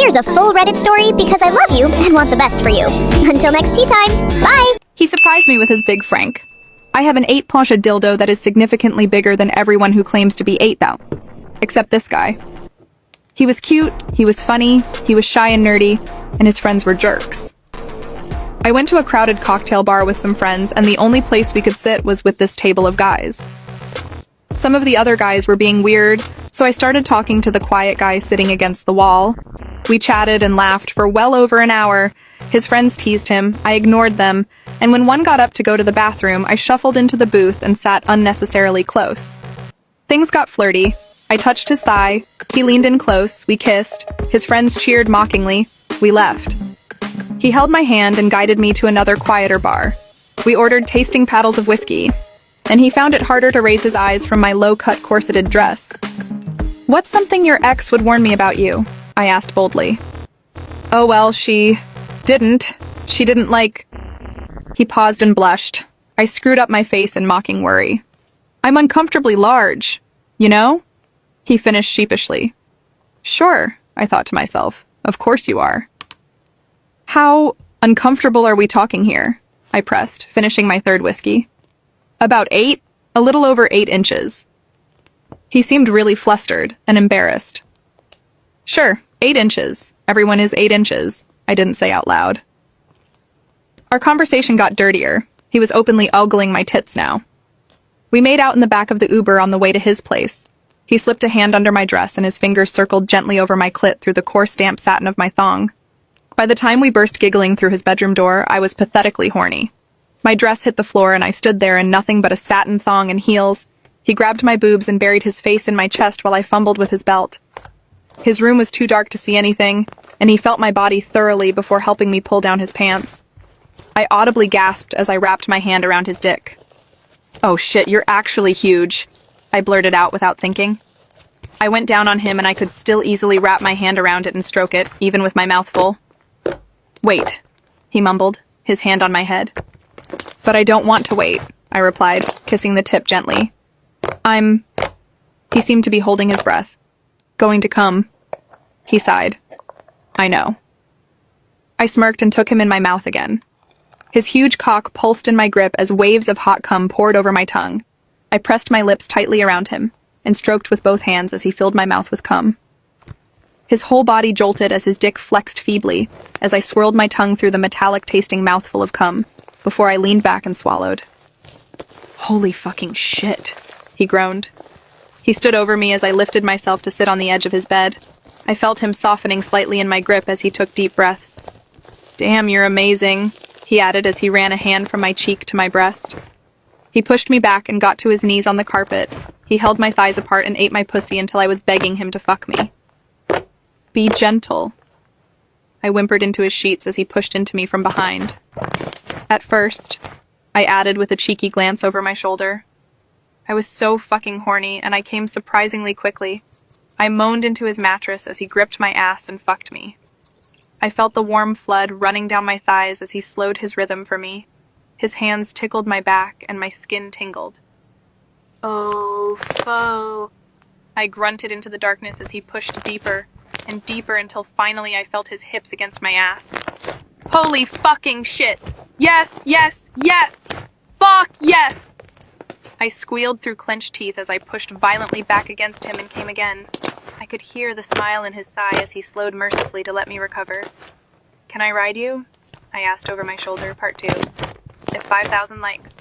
Here's a full Reddit story because I love you and want the best for you. Until next tea time, bye! He surprised me with his big Frank. I have an 8 Porsche dildo that is significantly bigger than everyone who claims to be 8 though. Except this guy. He was cute, he was funny, he was shy and nerdy, and his friends were jerks. I went to a crowded cocktail bar with some friends, and the only place we could sit was with this table of guys. Some of the other guys were being weird, so I started talking to the quiet guy sitting against the wall. We chatted and laughed for well over an hour. His friends teased him, I ignored them, and when one got up to go to the bathroom, I shuffled into the booth and sat unnecessarily close. Things got flirty. I touched his thigh, he leaned in close, we kissed, his friends cheered mockingly, we left. He held my hand and guided me to another quieter bar. We ordered tasting paddles of whiskey, and he found it harder to raise his eyes from my low-cut corseted dress. "What's something your ex would warn me about you?" I asked boldly. "Oh well, she didn't like..." He paused and blushed. I screwed up my face in mocking worry. "I'm uncomfortably large, you know?" He finished sheepishly. "Sure," I thought to myself. "Of course you are." "How uncomfortable are we talking here?" I pressed, finishing my third whiskey. "About 8? A little over 8 inches." He seemed really flustered and embarrassed. "Sure, 8 inches. Everyone is 8 inches," I didn't say out loud. Our conversation got dirtier. He was openly ogling my tits now. We made out in the back of the Uber on the way to his place. He slipped a hand under my dress and his fingers circled gently over my clit through the coarse damp satin of my thong. By the time we burst giggling through his bedroom door, I was pathetically horny. My dress hit the floor and I stood there in nothing but a satin thong and heels. He grabbed my boobs and buried his face in my chest while I fumbled with his belt. His room was too dark to see anything, and he felt my body thoroughly before helping me pull down his pants. I audibly gasped as I wrapped my hand around his dick. "Oh shit, you're actually huge," I blurted out without thinking. I went down on him and I could still easily wrap my hand around it and stroke it, even with my mouth full. "Wait," he mumbled, his hand on my head. "But I don't want to wait," I replied, kissing the tip gently. He seemed to be holding his breath. "Going to come." He sighed. "I know." I smirked and took him in my mouth again. His huge cock pulsed in my grip as waves of hot cum poured over my tongue. I pressed my lips tightly around him and stroked with both hands as he filled my mouth with cum. His whole body jolted as his dick flexed feebly as I swirled my tongue through the metallic-tasting mouthful of cum before I leaned back and swallowed. "Holy fucking shit," he groaned. He stood over me as I lifted myself to sit on the edge of his bed. I felt him softening slightly in my grip as he took deep breaths. "Damn, you're amazing," he added as he ran a hand from my cheek to my breast. He pushed me back and got to his knees on the carpet. He held my thighs apart and ate my pussy until I was begging him to fuck me. "Be gentle," I whimpered into his sheets as he pushed into me from behind. "At first," I added with a cheeky glance over my shoulder. I was so fucking horny, and I came surprisingly quickly. I moaned into his mattress as he gripped my ass and fucked me. I felt the warm flood running down my thighs as he slowed his rhythm for me. His hands tickled my back, and my skin tingled. "Oh, foe," I grunted into the darkness as he pushed deeper and deeper until finally I felt his hips against my ass. "Holy fucking shit! Yes, yes, yes! Fuck yes!" I squealed through clenched teeth as I pushed violently back against him and came again. I could hear the smile in his sigh as he slowed mercifully to let me recover. "Can I ride you?" I asked over my shoulder, part 2. If 5,000 likes.